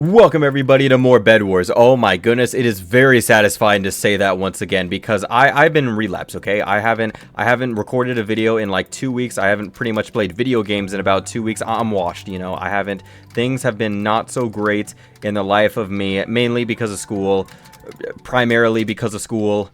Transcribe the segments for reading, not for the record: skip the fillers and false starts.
Welcome everybody to more Bed Wars. Oh my goodness, it is very satisfying to say that once again because I've been relapsed, okay? I haven't recorded a video in like 2 weeks. I haven't pretty much played video games in about 2 weeks. I'm washed, you know. Things have been not so great in the life of me, mainly because of school, primarily because of school.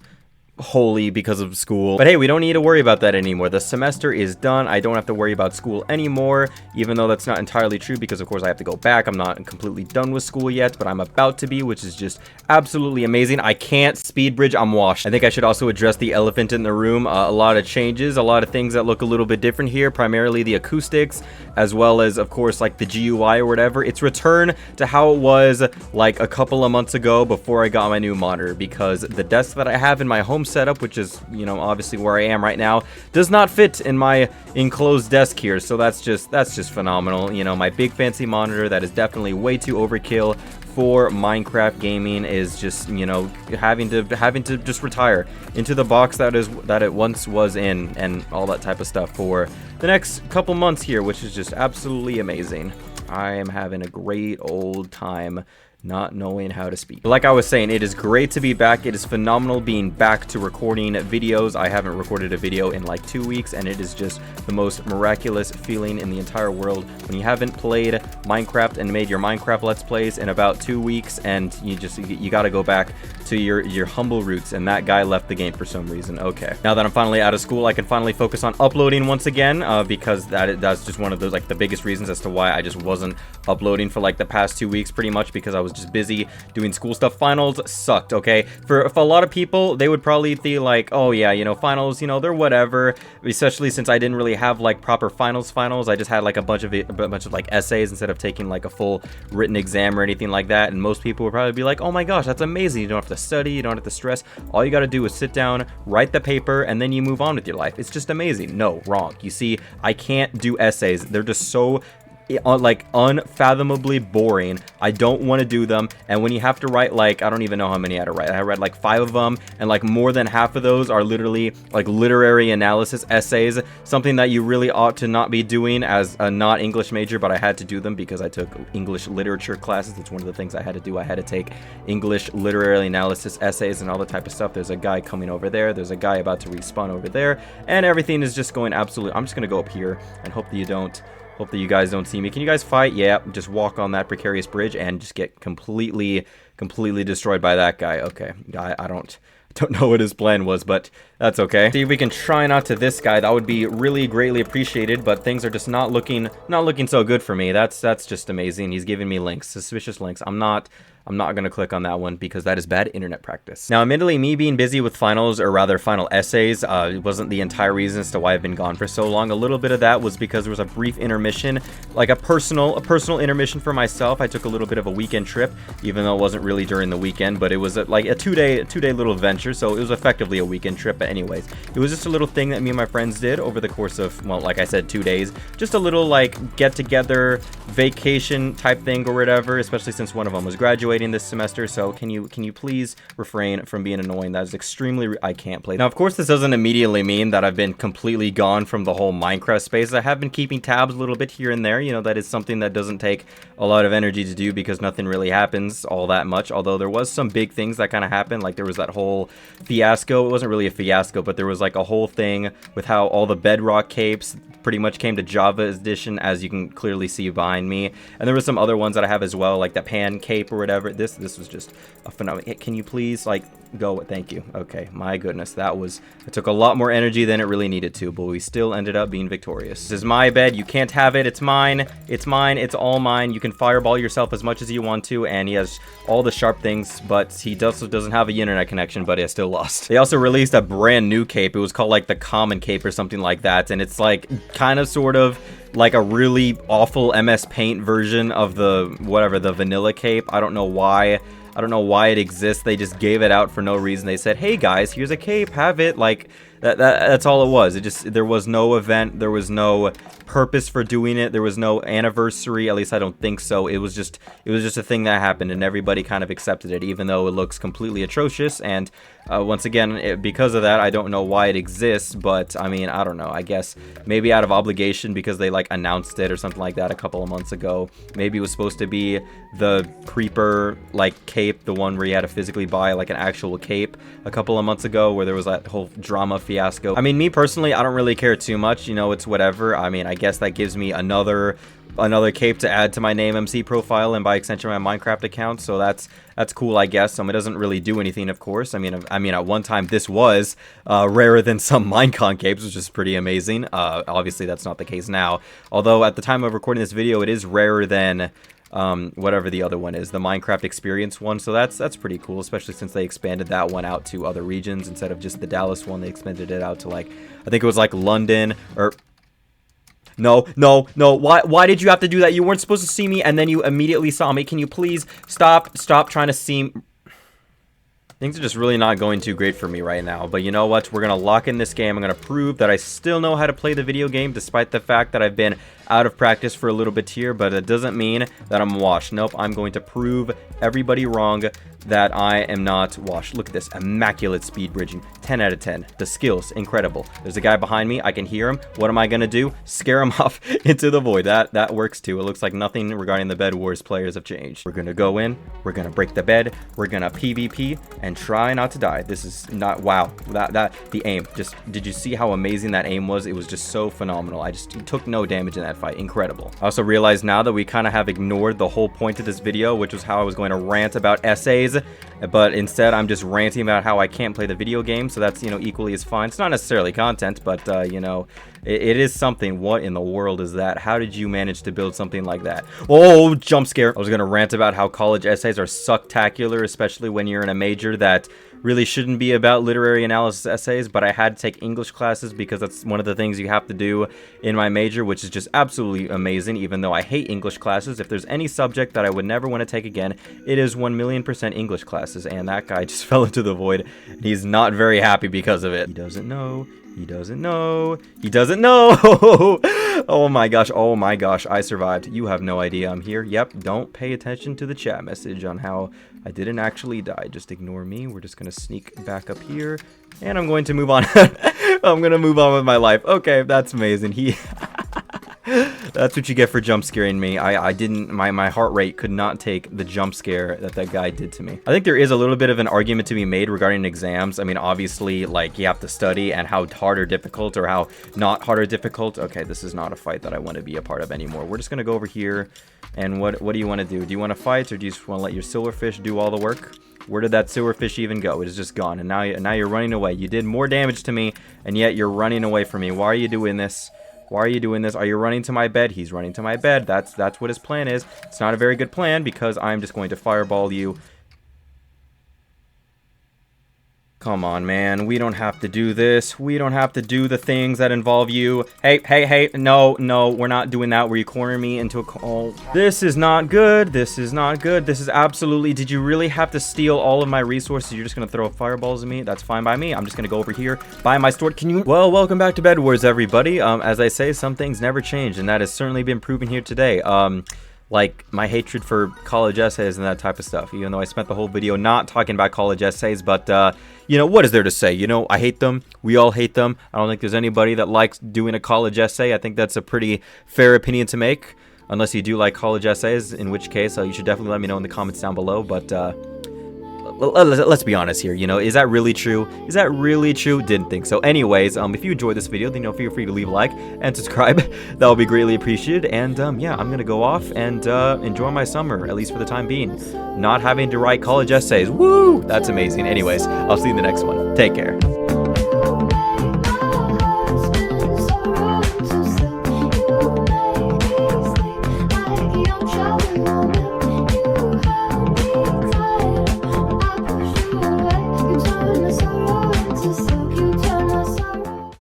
Wholly because of school. But hey, we don't need to worry about that anymore. The semester is done. I don't have to worry about school anymore, even though that's not entirely true because of course I have to go back. I'm not completely done with school yet, but I'm about to be, which is just absolutely amazing. I can't speed bridge. I'm washed. I think I should also address the elephant in the room. A lot of changes, a lot of things that look a little bit different here, primarily the acoustics, as well as of course like the GUI or whatever. It's returned to how it was like a couple of months ago before I got my new monitor, because the desk that I have in my home setup, which is, you know, obviously where I am right now, does not fit in my enclosed desk here. So that's just phenomenal. You know, my big fancy monitor that is definitely way too overkill for Minecraft gaming is just, you know, having to just retire into the box that it once was in, and all that type of stuff for the next couple months here, which is just absolutely amazing. I am having a great old time not knowing how to speak. Like I was saying, it is great to be back. It is phenomenal being back to recording videos. I haven't recorded a video in like 2 weeks, and it is just the most miraculous feeling in the entire world when you haven't played Minecraft and made your Minecraft Let's Plays in about 2 weeks, and you got to go back to your humble roots, and that guy left the game for some reason. Okay, now that I'm finally out of school, I can finally focus on uploading once again, because that's just one of those, like, the biggest reasons as to why I just wasn't uploading for like the past 2 weeks, pretty much because I was just busy doing school stuff. Finals sucked, okay? For a lot of people, they would probably feel like, oh yeah, you know, finals, you know, they're whatever, especially since I didn't really have like proper finals. I just had like a bunch of like essays instead of taking like a full written exam or anything like that. And most people would probably be like, oh my gosh, that's amazing, you don't have to study, you don't have to stress, all you got to do is sit down, write the paper, and then you move on with your life. It's just amazing. No, wrong. You see, I can't do essays. They're just so like unfathomably boring. I don't want to do them. And when you have to write, like, I don't even know how many I had to write. I read like 5 of them, and like more than half of those are literally like literary analysis essays, something that you really ought to not be doing as a not English major, but I had to do them because I took English literature classes. That's one of the things I had to do. I had to take English literary analysis essays and all the type of stuff. There's a guy coming over there, there's a guy about to respawn over there, and everything is just going absolutely. I'm just gonna go up here and hope that you guys don't see me. Can you guys fight? Yeah, just walk on that precarious bridge and just get completely destroyed by that guy. Okay, I don't know what his plan was, but that's okay. See if we can try not to this guy. That would be really greatly appreciated, but things are just not looking so good for me. That's just amazing. He's giving me links, suspicious links. I'm not going to click on that one because that is bad internet practice. Now, admittedly, me being busy with finals, or rather final essays, it wasn't the entire reason as to why I've been gone for so long. A little bit of that was because there was a brief intermission, like a personal intermission for myself. I took a little bit of a weekend trip, even though it wasn't really during the weekend, but it was like a two-day little adventure, so it was effectively a weekend trip. But anyways, it was just a little thing that me and my friends did over the course of, well, like I said, 2 days. Just a little like get-together vacation type thing or whatever, especially since one of them was graduating this semester. So can you please refrain from being annoying? That is extremely I can't play. Now, of course, this doesn't immediately mean that I've been completely gone from the whole Minecraft space. I have been keeping tabs a little bit here and there. You know, that is something that doesn't take a lot of energy to do because nothing really happens all that much. Although there was some big things that kind of happened. Like there was that whole fiasco. It wasn't really a fiasco, but there was like a whole thing with how all the bedrock capes pretty much came to Java edition, as you can clearly see behind me. And there were some other ones that I have as well, like the pan cape or whatever. This was just a phenomenal. Can you please like go? Thank you. Okay, my goodness, it took a lot more energy than it really needed to, but we still ended up being victorious. This is my bed. You can't have it. It's mine. It's mine. It's all mine. You can fireball yourself as much as you want to, and he has all the sharp things, but he doesn't have a internet connection, but he still lost. They also released a brand new cape. It was called like the common cape or something like that, and it's like kind of sort of like a really awful MS Paint version of the vanilla cape. I don't know why it exists. They just gave it out for no reason. They said, hey guys, here's a cape, have it. Like, That's all it was. There was no event, there was no purpose for doing it, there was no anniversary, at least I don't think so. It was just a thing that happened, and everybody kind of accepted it, even though it looks completely atrocious. And once again, because of that, I don't know why it exists, but I mean, I don't know. I guess maybe out of obligation, because they like announced it or something like that a couple of months ago. Maybe it was supposed to be the creeper like cape, the one where you had to physically buy like an actual cape a couple of months ago, where there was that whole drama fiasco. I mean, me personally, I don't really care too much, you know, it's whatever. I mean, I guess that gives me another cape to add to my name MC profile, and by extension my Minecraft account, so that's cool, I guess. It doesn't really do anything, of course. I mean at one time this was rarer than some Minecon capes, which is pretty amazing. Obviously that's not the case now, although at the time of recording this video it is rarer than whatever the other one is, the Minecraft experience one. So that's pretty cool, especially since they expanded that one out to other regions instead of just the Dallas one. They expanded it out to, like, I think it was like London, or no, why did you have to do that? You weren't supposed to see me, and then you immediately saw me. Can you please stop trying to see? Things are just really not going too great for me right now, but you know what? We're gonna lock in this game. I'm gonna prove that I still know how to play the video game, despite the fact that I've been out of practice for a little bit here, but it doesn't mean that I'm washed. Nope, I'm going to prove everybody wrong that I am not washed. Look at this, immaculate speed bridging, 10 out of 10. The skills, incredible. There's a guy behind me, I can hear him. What am I gonna do? Scare him off into the void. That works too. It looks like nothing regarding the Bed Wars players have changed. We're gonna go in, we're gonna break the bed, we're gonna PvP, and try not to die. This is not, wow, the aim, just, did you see how amazing that aim was? It was just so phenomenal. I just took no damage in that fight. Incredible. I also realize now that we kind of have ignored the whole point of this video, which was how I was going to rant about essays, but instead I'm just ranting about how I can't play the video game. So that's, you know, equally as fine. It's not necessarily content, but you know, it is something. What in the world is that? How did you manage to build something like that? Oh, jump scare. I was gonna rant about how college essays are sucktacular, especially when you're in a major that really shouldn't be about literary analysis essays, but I had to take English classes because that's one of the things you have to do in my major, which is just absolutely amazing. Even though I hate English classes, if there's any subject that I would never want to take again, it is 1,000,000% English classes. And that guy just fell into the void. He's not very happy because of it. He doesn't know. He doesn't know. He doesn't know. Oh my gosh, I survived. You have no idea I'm here. Yep, don't pay attention to the chat message on how I didn't actually die. Just ignore me. We're just gonna sneak back up here, and I'm going to move on. I'm gonna move on with my life. Okay, that's amazing. That's what you get for jump scaring me. I didn't, my heart rate could not take the jump scare that guy did to me. I think there is a little bit of an argument to be made regarding exams. I mean, obviously, like, you have to study, and how hard or difficult, or how not hard or difficult. Okay, this is not a fight that I want to be a part of anymore. We're just gonna go over here, and what do you want to do? Do you want to fight, or do you just want to let your silverfish do all the work? Where did that silverfish even go? It is just gone, and now you're running away. You did more damage to me, and yet you're running away from me. Why are you doing this? Why are you doing this? Are you running to my bed? He's running to my bed. That's what his plan is. It's not a very good plan, because I'm just going to fireball you. Come on, man. We don't have to do this. We don't have to do the things that involve you. Hey. No, we're not doing that where you corner me into a call. This is not good. This is not good. This is absolutely... Did you really have to steal all of my resources? You're just going to throw fireballs at me? That's fine by me. I'm just going to go over here, buy my sword. Can you... Well, welcome back to Bed Wars, everybody. As I say, some things never change, and that has certainly been proven here today. Like my hatred for college essays and that type of stuff, even though I spent the whole video not talking about college essays. But you know, what is there to say? You know, I hate them. We all hate them. I don't think there's anybody that likes doing a college essay. I think that's a pretty fair opinion to make, unless you do like college essays, in which case you should definitely let me know in the comments down below. But let's be honest here, you know, is that really true? Is that really true? Didn't think so. Anyways, if you enjoyed this video, then, you know, feel free to leave a like and subscribe. That would be greatly appreciated. And yeah, I'm gonna go off and enjoy my summer, at least for the time being. Not having to write college essays. Woo! That's amazing. Anyways, I'll see you in the next one. Take care.